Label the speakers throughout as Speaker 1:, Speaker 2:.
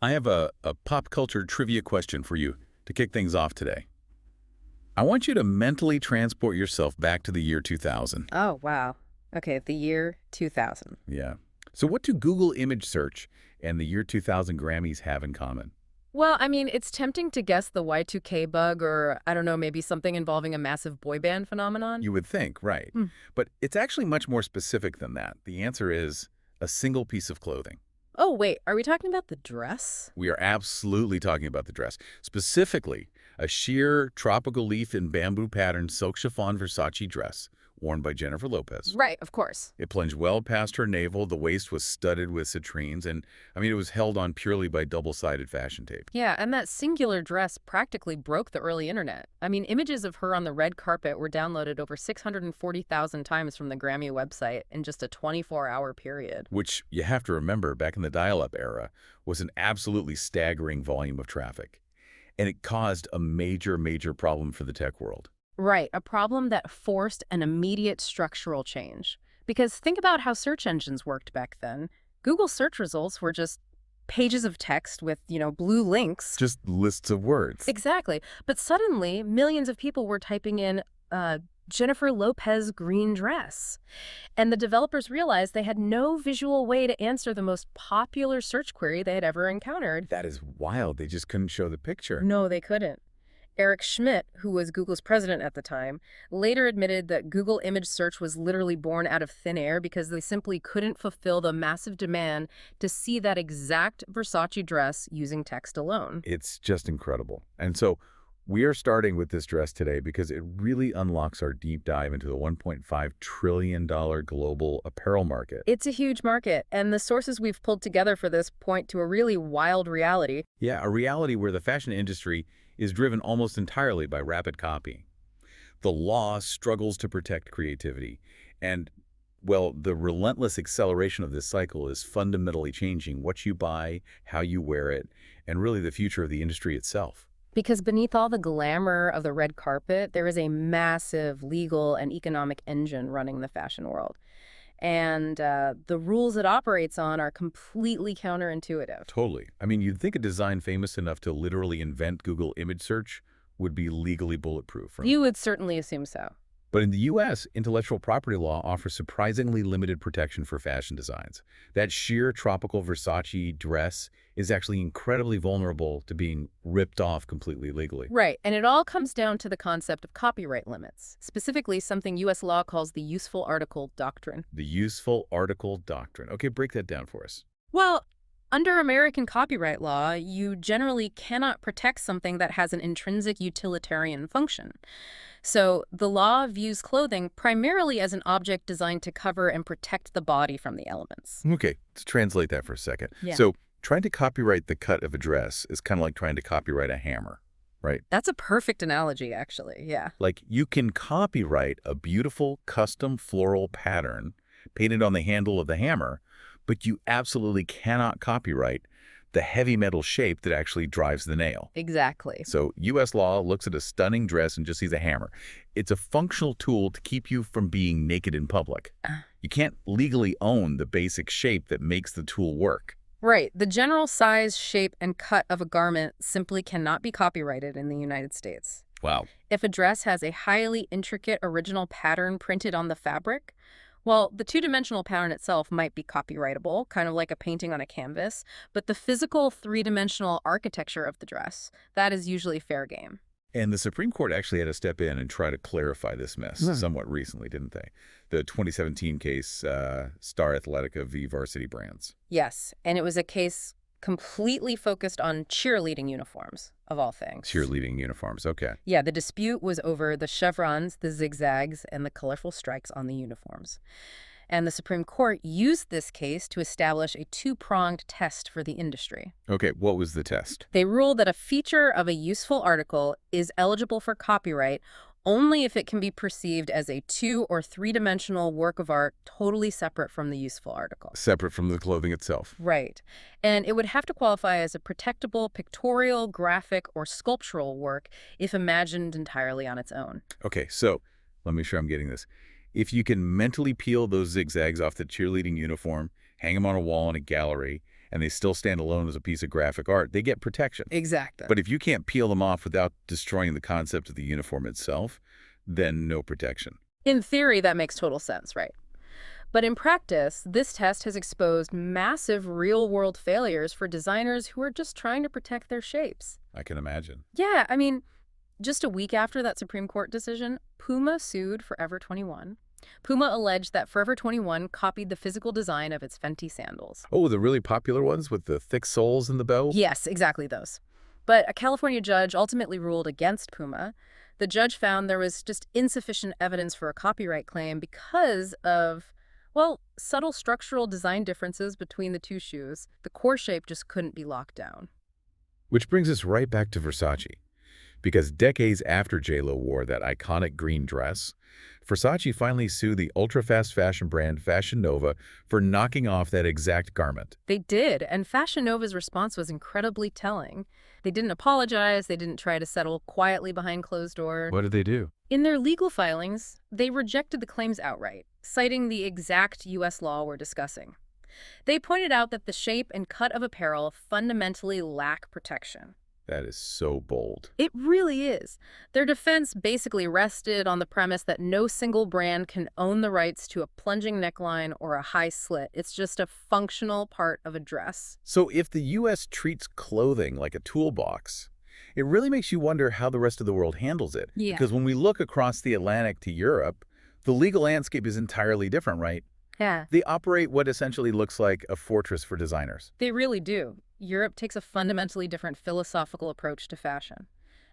Speaker 1: I have a pop culture trivia question for you to kick things off today. I want you to mentally transport yourself back to the year 2000.
Speaker 2: Oh, wow. Okay, the year 2000.
Speaker 1: Yeah. So what do Google image search and the year 2000 Grammys have in common?
Speaker 2: Well, I mean, it's tempting to guess the Y2K bug or, I don't know, maybe something involving a massive boy band phenomenon.
Speaker 1: You would think, right.
Speaker 2: Hmm.
Speaker 1: But it's actually much more specific than that. The answer is a single piece of clothing.
Speaker 2: Oh, wait, are we talking about the dress?
Speaker 1: We are absolutely talking about the dress. Specifically, a sheer tropical leaf and bamboo pattern silk chiffon Versace dress worn by Jennifer Lopez.
Speaker 2: Right, of course.
Speaker 1: It plunged well past her navel. The waist was studded with citrines, and it was held on purely by double-sided fashion tape.
Speaker 2: Yeah, and that singular dress practically broke the early internet. I mean, images of her on the red carpet were downloaded over 640,000 times from the Grammy website in just a 24-hour period.
Speaker 1: Which, you have to remember, back in the dial-up era, was an absolutely staggering volume of traffic. And it caused a major, major problem for the tech world.
Speaker 2: Right, a problem that forced an immediate structural change. Because think about how search engines worked back then. Google search results were just pages of text with, blue links.
Speaker 1: Just lists of words.
Speaker 2: Exactly. But suddenly, millions of people were typing in Jennifer Lopez green dress. And the developers realized they had no visual way to answer the most popular search query they had ever encountered.
Speaker 1: That is wild. They just couldn't show the picture.
Speaker 2: No, they couldn't. Eric Schmidt, who was Google's president at the time, later admitted that Google image search was literally born out of thin air because they simply couldn't fulfill the massive demand to see that exact Versace dress using text alone.
Speaker 1: It's just incredible. And so we are starting with this dress today because it really unlocks our deep dive into the $1.5 trillion global apparel market.
Speaker 2: It's a huge market, and the sources we've pulled together for this point to a really wild reality.
Speaker 1: Yeah, a reality where the fashion industry is driven almost entirely by rapid copying. The law struggles to protect creativity, and, well, the relentless acceleration of this cycle is fundamentally changing what you buy, how you wear it, and really the future of the industry itself.
Speaker 2: Because beneath all the glamour of the red carpet, there is a massive legal and economic engine running the fashion world. And the rules it operates on are completely counterintuitive.
Speaker 1: Totally. You'd think a design famous enough to literally invent Google image search would be legally bulletproof.
Speaker 2: You would certainly assume so.
Speaker 1: But in the U.S., intellectual property law offers surprisingly limited protection for fashion designs. That sheer tropical Versace dress is actually incredibly vulnerable to being ripped off completely legally.
Speaker 2: Right, and it all comes down to the concept of copyright limits, specifically something U.S. law calls the useful article doctrine.
Speaker 1: The useful article doctrine. Okay, break that down for us.
Speaker 2: Well, under American copyright law, you generally cannot protect something that has an intrinsic utilitarian function. So the law views clothing primarily as an object designed to cover and protect the body from the elements.
Speaker 1: Okay, let's translate that for a second.
Speaker 2: Yeah.
Speaker 1: So trying to copyright the cut of a dress is kind of like trying to copyright a hammer, right?
Speaker 2: That's a perfect analogy, actually, yeah.
Speaker 1: Like you can copyright a beautiful custom floral pattern painted on the handle of the hammer, but you absolutely cannot copyright the heavy metal shape that actually drives the nail.
Speaker 2: Exactly.
Speaker 1: So U.S. law looks at a stunning dress and just sees a hammer. It's a functional tool to keep you from being naked in public. You can't legally own the basic shape that makes the tool work.
Speaker 2: Right. The general size, shape, and cut of a garment simply cannot be copyrighted in the United States.
Speaker 1: Wow.
Speaker 2: If a dress has a highly intricate original pattern printed on the fabric, well, the two-dimensional pattern itself might be copyrightable, kind of like a painting on a canvas, but the physical three-dimensional architecture of the dress, that is usually fair game.
Speaker 1: And the Supreme Court actually had to step in and try to clarify this mess somewhat recently, didn't they? The 2017 case, Star Athletica v. Varsity Brands.
Speaker 2: Yes, and it was a case completely focused on cheerleading uniforms, of all things.
Speaker 1: Cheerleading uniforms, okay.
Speaker 2: Yeah, the dispute was over the chevrons, the zigzags, and the colorful stripes on the uniforms. And the Supreme Court used this case to establish a two-pronged test for the industry.
Speaker 1: Okay, what was the test?
Speaker 2: They ruled that a feature of a useful article is eligible for copyright only if it can be perceived as a two- or three-dimensional work of art totally separate from the useful article.
Speaker 1: Separate from the clothing itself.
Speaker 2: Right. And it would have to qualify as a protectable pictorial, graphic, or sculptural work if imagined entirely on its own.
Speaker 1: Okay, so let me make sure I'm getting this. If you can mentally peel those zigzags off the cheerleading uniform, hang them on a wall in a gallery, and they still stand alone as a piece of graphic art, they get protection.
Speaker 2: Exactly.
Speaker 1: But if you can't peel them off without destroying the concept of the uniform itself, then no protection.
Speaker 2: In theory, that makes total sense, right? But in practice, this test has exposed massive real-world failures for designers who are just trying to protect their shapes.
Speaker 1: I can imagine.
Speaker 2: Yeah, I mean, just a week after that Supreme Court decision, Puma sued Forever 21. Puma alleged that Forever 21 copied the physical design of its Fenty sandals.
Speaker 1: Oh, the really popular ones with the thick soles and the bow?
Speaker 2: Yes, exactly those. But a California judge ultimately ruled against Puma. The judge found there was just insufficient evidence for a copyright claim because of, well, subtle structural design differences between the two shoes. The core shape just couldn't be locked down.
Speaker 1: Which brings us right back to Versace. Because decades after J.Lo wore that iconic green dress, Versace finally sued the ultra-fast fashion brand Fashion Nova for knocking off that exact garment.
Speaker 2: They did, and Fashion Nova's response was incredibly telling. They didn't apologize, they didn't try to settle quietly behind closed doors.
Speaker 1: What did they do?
Speaker 2: In their legal filings, they rejected the claims outright, citing the exact U.S. law we're discussing. They pointed out that the shape and cut of apparel fundamentally lack protection.
Speaker 1: That is so bold.
Speaker 2: It really is. Their defense basically rested on the premise that no single brand can own the rights to a plunging neckline or a high slit. It's just a functional part of a dress.
Speaker 1: So if the U.S. treats clothing like a toolbox, it really makes you wonder how the rest of the world handles it.
Speaker 2: Yeah.
Speaker 1: Because when we look across the Atlantic to Europe, the legal landscape is entirely different, right?
Speaker 2: Yeah,
Speaker 1: They operate what essentially looks like a fortress for designers.
Speaker 2: they really do. Europe takes a fundamentally different philosophical approach to fashion.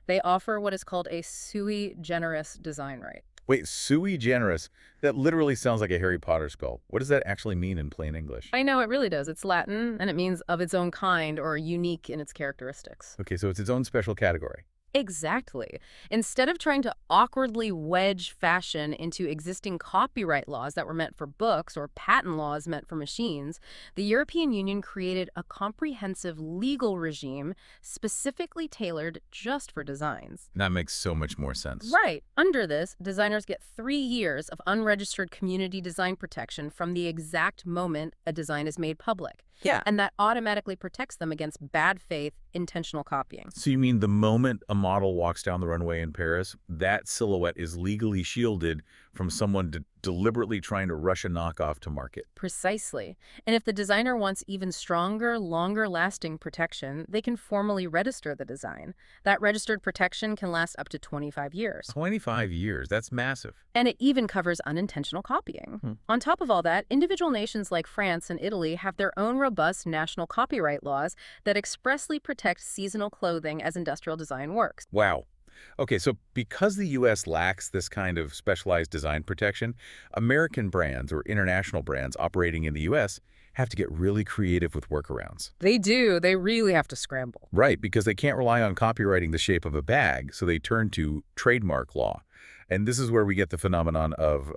Speaker 2: They offer what is called a sui generis design right.
Speaker 1: Wait, sui generis? That literally sounds like a Harry Potter spell. What does that actually mean in plain English?
Speaker 2: I know, it really does. It's Latin, and it means of its own kind or unique in its characteristics.
Speaker 1: Okay, so it's its own special category.
Speaker 2: Exactly. Instead of trying to awkwardly wedge fashion into existing copyright laws that were meant for books or patent laws meant for machines, the European Union created a comprehensive legal regime specifically tailored just for designs.
Speaker 1: That makes so much more sense.
Speaker 2: Right. Under this, designers get 3 years of unregistered community design protection from the exact moment a design is made public.
Speaker 1: Yeah.
Speaker 2: And that automatically protects them against bad faith, intentional copying.
Speaker 1: So you mean the moment a model walks down the runway in Paris, that silhouette is legally shielded from someone deliberately trying to rush a knockoff to market?
Speaker 2: Precisely. And if the designer wants even stronger, longer-lasting protection, they can formally register the design. That registered protection can last up to 25 years.
Speaker 1: 25 years. That's massive.
Speaker 2: And it even covers unintentional copying. On top of all that, individual nations like France and Italy have their own robust national copyright laws that expressly protect seasonal clothing as industrial design works.
Speaker 1: Wow. Okay, so because the U.S. lacks this kind of specialized design protection, American brands or international brands operating in the U.S. have to get really creative with workarounds.
Speaker 2: They do. They really have to scramble.
Speaker 1: Right, because they can't rely on copywriting the shape of a bag, so they turn to trademark law. And this is where we get the phenomenon of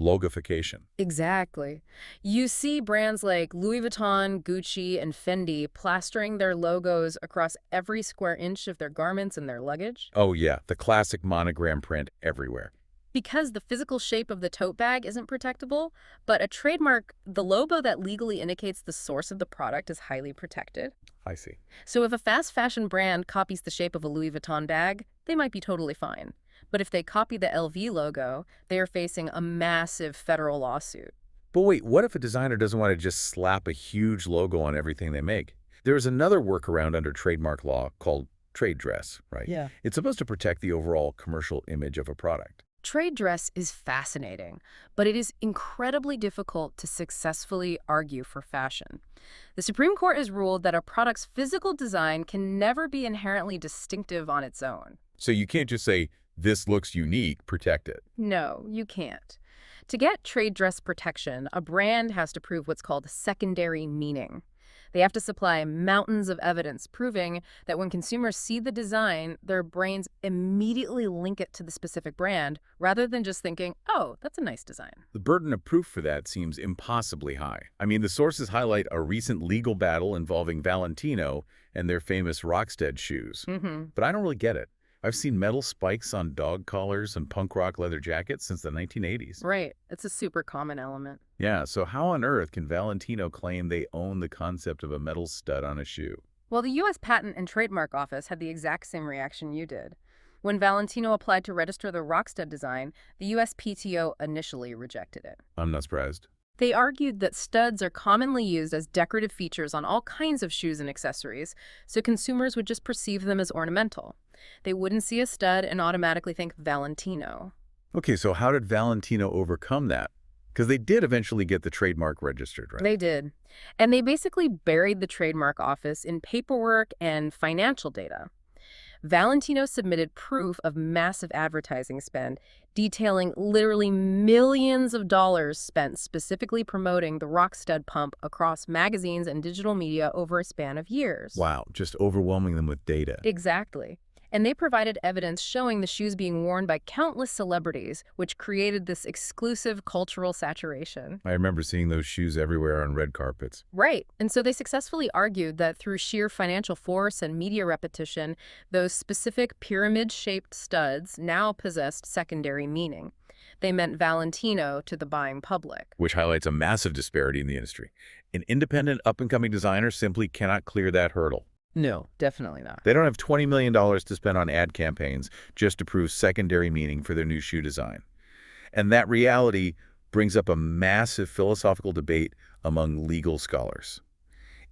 Speaker 1: logofication.
Speaker 2: Exactly. You see brands like Louis Vuitton, Gucci, and Fendi plastering their logos across every square inch of their garments and their luggage.
Speaker 1: Oh yeah, the classic monogram print everywhere.
Speaker 2: Because the physical shape of the tote bag isn't protectable, but a trademark, the logo that legally indicates the source of the product, is highly protected.
Speaker 1: I see.
Speaker 2: So if a fast fashion brand copies the shape of a Louis Vuitton bag, they might be totally fine. But if they copy the LV logo, they are facing a massive federal lawsuit.
Speaker 1: But wait, what if a designer doesn't want to just slap a huge logo on everything they make? There's another workaround under trademark law called trade dress, right?
Speaker 2: Yeah.
Speaker 1: It's supposed to protect the overall commercial image of a product.
Speaker 2: Trade dress is fascinating, but it is incredibly difficult to successfully argue for fashion. The Supreme Court has ruled that a product's physical design can never be inherently distinctive on its own.
Speaker 1: So you can't just say, this looks unique, protect it.
Speaker 2: No, you can't. To get trade dress protection, a brand has to prove what's called secondary meaning. They have to supply mountains of evidence proving that when consumers see the design, their brains immediately link it to the specific brand rather than just thinking, oh, that's a nice design.
Speaker 1: The burden of proof for that seems impossibly high. I mean, the sources highlight a recent legal battle involving Valentino and their famous Rockstead shoes. But I don't really get it. I've seen metal spikes on dog collars and punk rock leather jackets since the 1980s.
Speaker 2: Right. It's a super common element.
Speaker 1: Yeah, so how on earth can Valentino claim they own the concept of a metal stud on a shoe?
Speaker 2: Well, the U.S. Patent and Trademark Office had the exact same reaction you did. When Valentino applied to register the Rockstud design, the USPTO initially rejected it.
Speaker 1: I'm not surprised.
Speaker 2: They argued that studs are commonly used as decorative features on all kinds of shoes and accessories, so consumers would just perceive them as ornamental. They wouldn't see a stud and automatically think Valentino.
Speaker 1: Okay, so how did Valentino overcome that? Because they did eventually get the trademark registered, right?
Speaker 2: They did. And they basically buried the trademark office in paperwork and financial data. Valentino submitted proof of massive advertising spend, detailing literally millions of dollars spent specifically promoting the Rockstud pump across magazines and digital media over a span of years.
Speaker 1: Wow, just overwhelming them with data.
Speaker 2: Exactly. And they provided evidence showing the shoes being worn by countless celebrities, which created this exclusive cultural saturation.
Speaker 1: I remember seeing those shoes everywhere on red carpets.
Speaker 2: Right. And so they successfully argued that through sheer financial force and media repetition, those specific pyramid-shaped studs now possessed secondary meaning. They meant Valentino to the buying public.
Speaker 1: Which highlights a massive disparity in the industry. An independent, up-and-coming designer simply cannot clear that hurdle.
Speaker 2: No, definitely not.
Speaker 1: They don't have $20 million to spend on ad campaigns just to prove secondary meaning for their new shoe design. And that reality brings up a massive philosophical debate among legal scholars.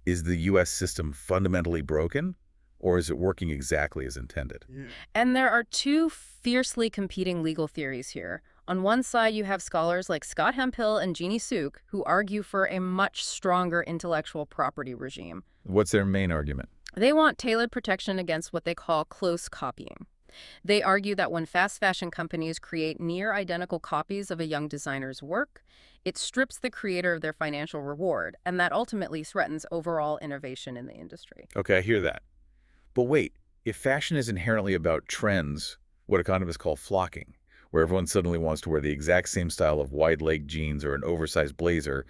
Speaker 1: Is the U.S. system fundamentally broken, or is it working exactly as intended?
Speaker 2: And there are two fiercely competing legal theories here. On one side, you have scholars like Scott Hemphill and Jeannie Suk, who argue for a much stronger intellectual property regime.
Speaker 1: What's their main argument?
Speaker 2: They want tailored protection against what they call close copying. They argue that when fast fashion companies create near-identical copies of a young designer's work, it strips the creator of their financial reward, and that ultimately threatens overall innovation in the industry.
Speaker 1: Okay, I hear that. But wait, if fashion is inherently about trends, what economists call flocking, where everyone suddenly wants to wear the exact same style of wide-leg jeans or an oversized blazer,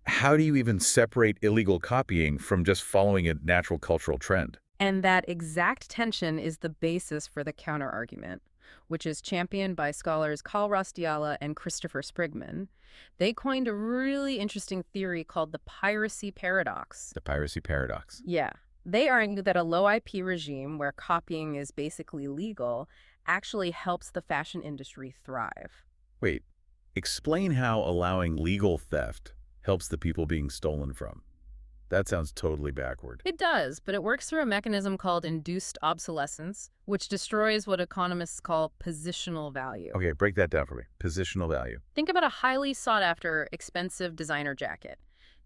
Speaker 1: how do you even separate illegal copying from just following a natural cultural trend?
Speaker 2: And that exact tension is the basis for the counterargument, which is championed by scholars Carl Rostiala and Christopher Sprigman. They coined a really interesting theory called the piracy paradox.
Speaker 1: The piracy paradox.
Speaker 2: Yeah. They argue that a low IP regime where copying is basically legal actually helps the fashion industry thrive.
Speaker 1: Wait, explain how allowing legal theft helps the people being stolen from. That sounds totally backward.
Speaker 2: It does, but it works through a mechanism called induced obsolescence, which destroys what economists call positional value.
Speaker 1: Okay, break that down for me. Positional value.
Speaker 2: Think about a highly sought-after, expensive designer jacket.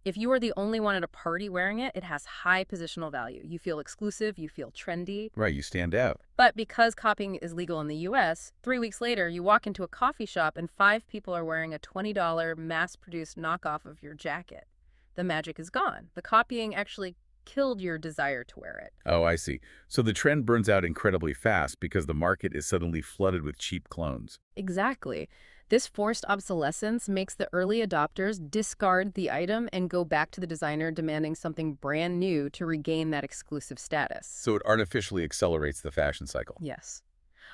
Speaker 2: If you are the only one at a party wearing it, it has high positional value. You feel exclusive, you feel trendy.
Speaker 1: Right, you stand out.
Speaker 2: But because copying is legal in the US, 3 weeks later, you walk into a coffee shop and 5 people are wearing a $20 mass-produced knockoff of your jacket. The magic is gone. The copying actually killed your desire to wear it.
Speaker 1: Oh, I see. So the trend burns out incredibly fast because the market is suddenly flooded with cheap clones.
Speaker 2: Exactly. This forced obsolescence makes the early adopters discard the item and go back to the designer demanding something brand new to regain that exclusive status.
Speaker 1: So it artificially accelerates the fashion cycle.
Speaker 2: Yes.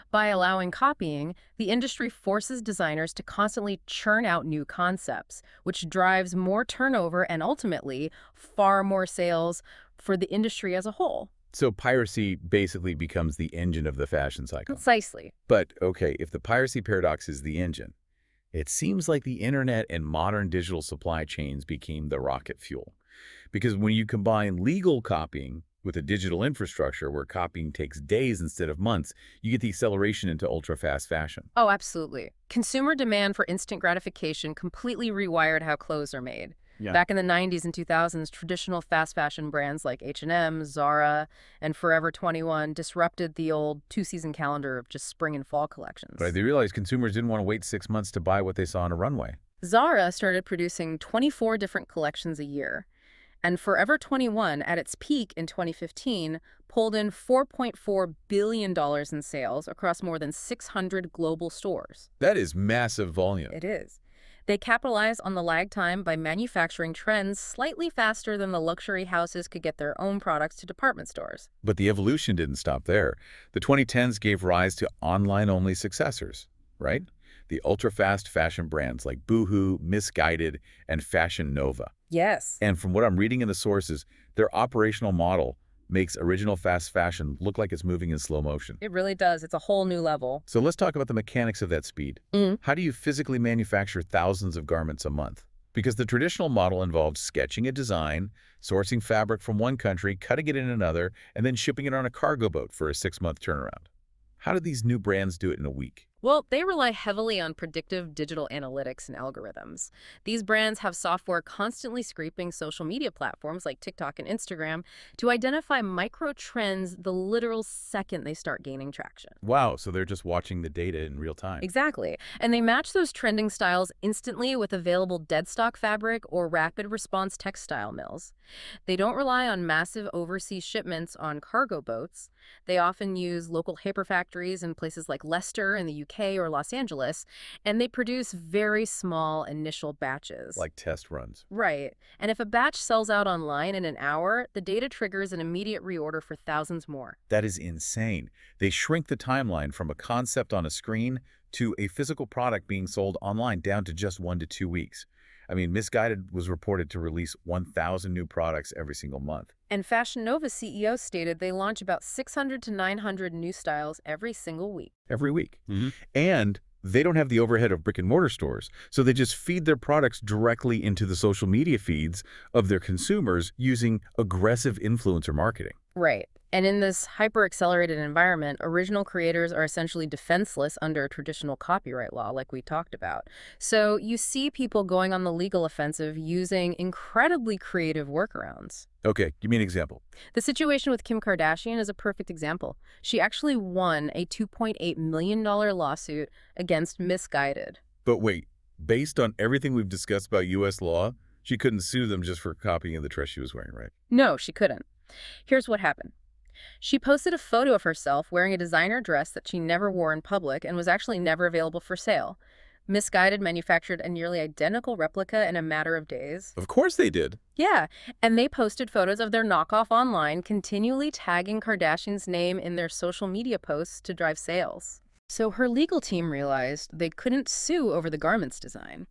Speaker 2: By allowing copying, the industry forces designers to constantly churn out new concepts, which drives more turnover and ultimately far more sales for the industry as a whole.
Speaker 1: So piracy basically becomes the engine of the fashion cycle.
Speaker 2: Precisely.
Speaker 1: But, okay, if the piracy paradox is the engine, it seems like the internet and modern digital supply chains became the rocket fuel. Because when you combine legal copying with a digital infrastructure where copying takes days instead of months, you get the acceleration into ultra-fast fashion.
Speaker 2: Oh, absolutely. Consumer demand for instant gratification completely rewired how clothes are made.
Speaker 1: Yeah.
Speaker 2: Back in the 90s and 2000s, traditional fast fashion brands like H&M, Zara, and Forever 21 disrupted the old two-season calendar of just spring and fall collections.
Speaker 1: But they realized consumers didn't want to wait 6 months to buy what they saw on a runway.
Speaker 2: Zara started producing 24 different collections a year, and Forever 21, at its peak in 2015, pulled in $4.4 billion in sales across more than 600 global stores.
Speaker 1: That is massive volume.
Speaker 2: It is. They capitalize on the lag time by manufacturing trends slightly faster than the luxury houses could get their own products to department stores.
Speaker 1: But the evolution didn't stop there. The 2010s gave rise to online-only successors, right? The ultra-fast fashion brands like Boohoo, Missguided, and Fashion Nova.
Speaker 2: Yes.
Speaker 1: And from what I'm reading in the sources, their operational model makes original fast fashion look like it's moving in slow motion.
Speaker 2: It really does. It's a whole new level.
Speaker 1: So let's talk about the mechanics of that speed. How do you physically manufacture thousands of garments a month? Because the traditional model involved sketching a design, sourcing fabric from one country, cutting it in another, and then shipping it on a cargo boat for a 6-month turnaround. How do these new brands do it in a week?
Speaker 2: Well, they rely heavily on predictive digital analytics and algorithms. These brands have software constantly scraping social media platforms like TikTok and Instagram to identify micro trends the literal second they start gaining traction.
Speaker 1: Wow, so they're just watching the data in real time.
Speaker 2: Exactly. And they match those trending styles instantly with available dead stock fabric or rapid response textile mills. They don't rely on massive overseas shipments on cargo boats. They often use local hyperfactories in places like Leicester in the UK or Los Angeles, and they produce very small initial batches.
Speaker 1: Like test runs.
Speaker 2: Right. And if a batch sells out online in an hour, the data triggers an immediate reorder for thousands more.
Speaker 1: That is insane. They shrink the timeline from a concept on a screen to a physical product being sold online down to just 1 to 2 weeks. I mean, Missguided was reported to release 1,000 new products every single month.
Speaker 2: And Fashion Nova CEO stated they launch about 600 to 900 new styles every single week.
Speaker 1: Every week. And they don't have the overhead of brick-and-mortar stores, so they just feed their products directly into the social media feeds of their consumers using aggressive influencer marketing.
Speaker 2: Right. And in this hyper-accelerated environment, original creators are essentially defenseless under traditional copyright law, like we talked about. So you see people going on the legal offensive using incredibly creative workarounds.
Speaker 1: Okay, give me an example.
Speaker 2: The situation with Kim Kardashian is a perfect example. She actually won a $2.8 million lawsuit against Missguided.
Speaker 1: But wait, based on everything we've discussed about U.S. law, she couldn't sue them just for copying the dress she was wearing, right?
Speaker 2: No, she couldn't. Here's what happened. She posted a photo of herself wearing a designer dress that she never wore in public and was actually never available for sale. Missguided manufactured a nearly identical replica in a matter of days.
Speaker 1: Of course they did.
Speaker 2: Yeah, and they posted photos of their knockoff online, continually tagging Kardashian's name in their social media posts to drive sales. So her legal team realized they couldn't sue over the garment's design.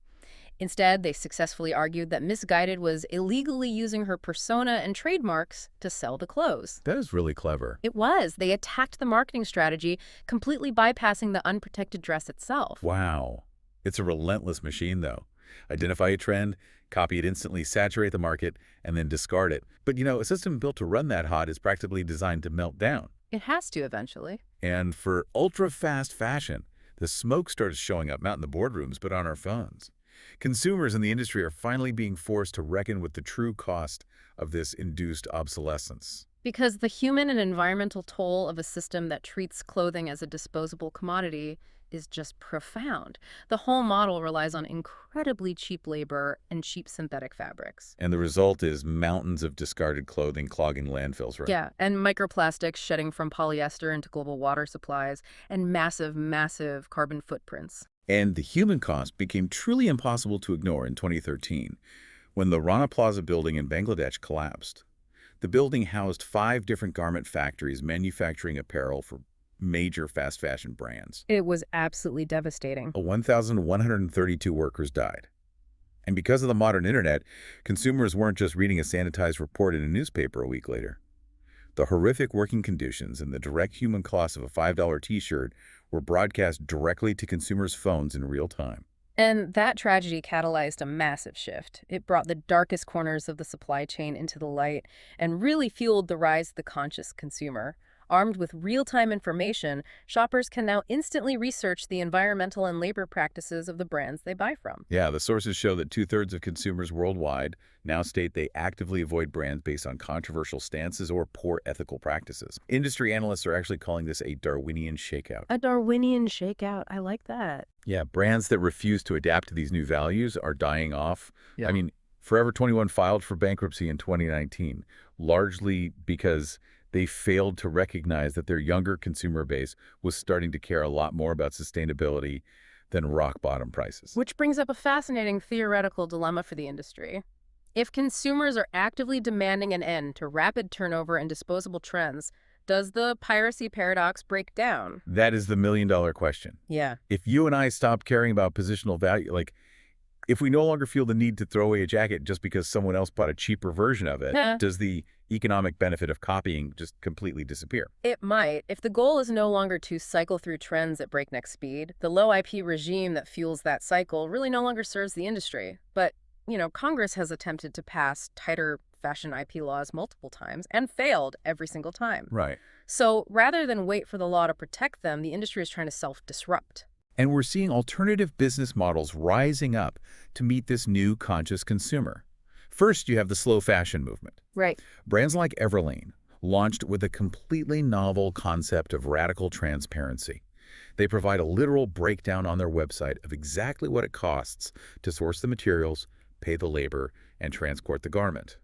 Speaker 2: Instead, they successfully argued that Missguided was illegally using her persona and trademarks to sell the clothes.
Speaker 1: That is really clever.
Speaker 2: It was. They attacked the marketing strategy, completely bypassing the unprotected dress itself.
Speaker 1: Wow. It's a relentless machine, though. Identify a trend, copy it instantly, saturate the market, and then discard it. But, a system built to run that hot is practically designed to melt down.
Speaker 2: It has to eventually.
Speaker 1: And for ultra-fast fashion, the smoke started showing up not in the boardrooms, but on our phones. Consumers in the industry are finally being forced to reckon with the true cost of this induced obsolescence.
Speaker 2: Because the human and environmental toll of a system that treats clothing as a disposable commodity is just profound. The whole model relies on incredibly cheap labor and cheap synthetic fabrics.
Speaker 1: And the result is mountains of discarded clothing clogging landfills, right?
Speaker 2: Yeah, and microplastics shedding from polyester into global water supplies, and massive, massive carbon footprints.
Speaker 1: And the human cost became truly impossible to ignore in 2013 when the Rana Plaza building in Bangladesh collapsed. The building housed 5 different garment factories manufacturing apparel for major fast fashion brands.
Speaker 2: It was absolutely devastating.
Speaker 1: 1,132 workers died. And because of the modern internet, consumers weren't just reading a sanitized report in a newspaper a week later. The horrific working conditions and the direct human cost of a $5 t-shirt were broadcast directly to consumers' phones in real time.
Speaker 2: And that tragedy catalyzed a massive shift. It brought the darkest corners of the supply chain into the light and really fueled the rise of the conscious consumer. Armed with real-time information, shoppers can now instantly research the environmental and labor practices of the brands they buy from.
Speaker 1: Yeah, the sources show that 2/3 of consumers worldwide now state they actively avoid brands based on controversial stances or poor ethical practices. Industry analysts are actually calling this a Darwinian shakeout.
Speaker 2: A Darwinian shakeout. I like that.
Speaker 1: Yeah, brands that refuse to adapt to these new values are dying off.
Speaker 2: Yeah.
Speaker 1: I mean, Forever 21 filed for bankruptcy in 2019, largely because they failed to recognize that their younger consumer base was starting to care a lot more about sustainability, than rock-bottom prices.
Speaker 2: Which brings up a fascinating theoretical dilemma for the industry. If consumers are actively demanding an end to rapid turnover and disposable trends, does the piracy paradox break down?
Speaker 1: That is the million-dollar question.
Speaker 2: Yeah.
Speaker 1: If you and I stop caring about positional value, like if we no longer feel the need to throw away a jacket just because someone else bought a cheaper version of it,
Speaker 2: Yeah.
Speaker 1: does the economic benefit of copying just completely disappear?
Speaker 2: It might. If the goal is no longer to cycle through trends at breakneck speed, the low IP regime that fuels that cycle really no longer serves the industry. But, Congress has attempted to pass tighter fashion IP laws multiple times and failed every single time.
Speaker 1: Right.
Speaker 2: So rather than wait for the law to protect them, the industry is trying to self-disrupt.
Speaker 1: And we're seeing alternative business models rising up to meet this new conscious consumer. First, you have the slow fashion movement.
Speaker 2: Right.
Speaker 1: Brands like Everlane launched with a completely novel concept of radical transparency. They provide a literal breakdown on their website of exactly what it costs to source the materials, pay the labor, and transport the garment.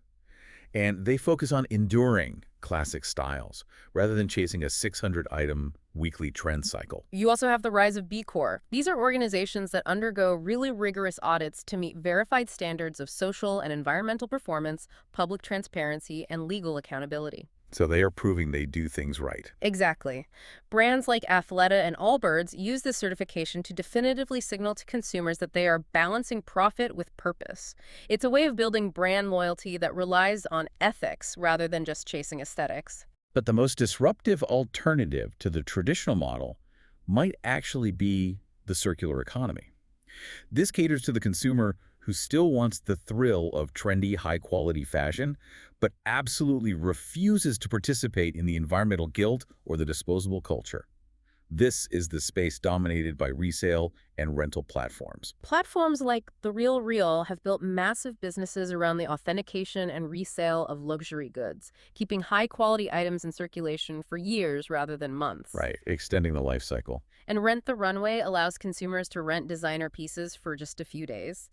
Speaker 1: And they focus on enduring classic styles rather than chasing a 600-item weekly trend cycle.
Speaker 2: You also have the rise of B Corp. These are organizations that undergo really rigorous audits to meet verified standards of social and environmental performance, public transparency, and legal accountability.
Speaker 1: So they are proving they do things right.
Speaker 2: Exactly. Brands like Athleta and Allbirds use this certification to definitively signal to consumers that they are balancing profit with purpose. It's a way of building brand loyalty that relies on ethics rather than just chasing aesthetics.
Speaker 1: But the most disruptive alternative to the traditional model might actually be the circular economy. This caters to the consumer who still wants the thrill of trendy, high-quality fashion, but absolutely refuses to participate in the environmental guilt or the disposable culture. This is the space dominated by resale and rental platforms.
Speaker 2: Platforms like The Real Real have built massive businesses around the authentication and resale of luxury goods, keeping high-quality items in circulation for years rather than months.
Speaker 1: Right, extending the life cycle.
Speaker 2: And Rent the Runway allows consumers to rent designer pieces for just a few days.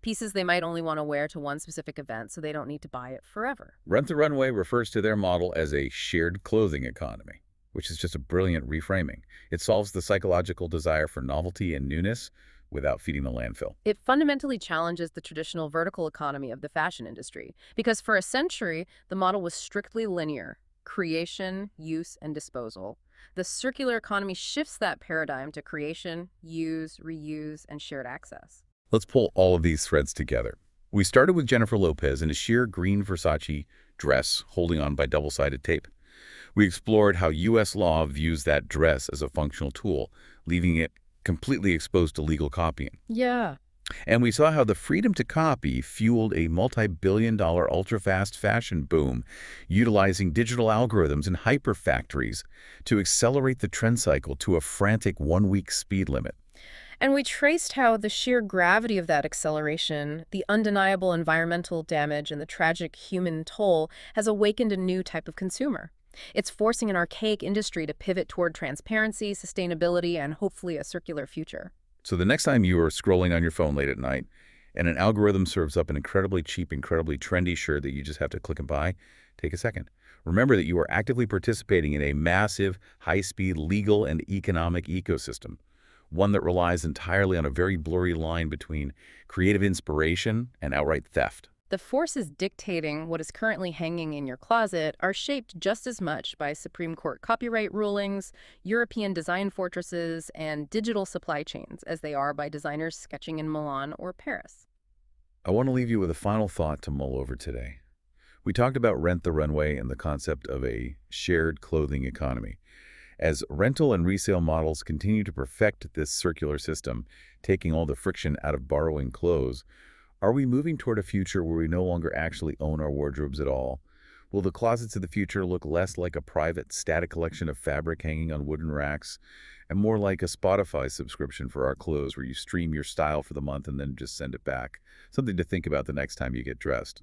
Speaker 2: Pieces they might only want to wear to one specific event, so they don't need to buy it forever.
Speaker 1: Rent the Runway refers to their model as a shared clothing economy, which is just a brilliant reframing. It solves the psychological desire for novelty and newness without feeding the landfill.
Speaker 2: It fundamentally challenges the traditional vertical economy of the fashion industry, because for a century, the model was strictly linear: creation, use, and disposal. The circular economy shifts that paradigm to creation, use, reuse, and shared access.
Speaker 1: Let's pull all of these threads together. We started with Jennifer Lopez in a sheer green Versace dress holding on by double-sided tape. We explored how U.S. law views that dress as a functional tool, leaving it completely exposed to legal copying.
Speaker 2: Yeah.
Speaker 1: And we saw how the freedom to copy fueled a multi-billion-dollar ultra-fast fashion boom, utilizing digital algorithms and hyperfactories to accelerate the trend cycle to a frantic one-week speed limit.
Speaker 2: And we traced how the sheer gravity of that acceleration, the undeniable environmental damage, and the tragic human toll has awakened a new type of consumer. It's forcing an archaic industry to pivot toward transparency, sustainability, and hopefully a circular future.
Speaker 1: So the next time you are scrolling on your phone late at night and an algorithm serves up an incredibly cheap, incredibly trendy shirt that you just have to click and buy, take a second. Remember that you are actively participating in a massive, high-speed legal and economic ecosystem, one that relies entirely on a very blurry line between creative inspiration and outright theft.
Speaker 2: The forces dictating what is currently hanging in your closet are shaped just as much by Supreme Court copyright rulings, European design fortresses, and digital supply chains as they are by designers sketching in Milan or Paris.
Speaker 1: I want to leave you with a final thought to mull over today. We talked about Rent the Runway and the concept of a shared clothing economy. As rental and resale models continue to perfect this circular system, taking all the friction out of borrowing clothes, are we moving toward a future where we no longer actually own our wardrobes at all? Will the closets of the future look less like a private, static collection of fabric hanging on wooden racks and more like a Spotify subscription for our clothes where you stream your style for the month and then just send it back? Something to think about the next time you get dressed.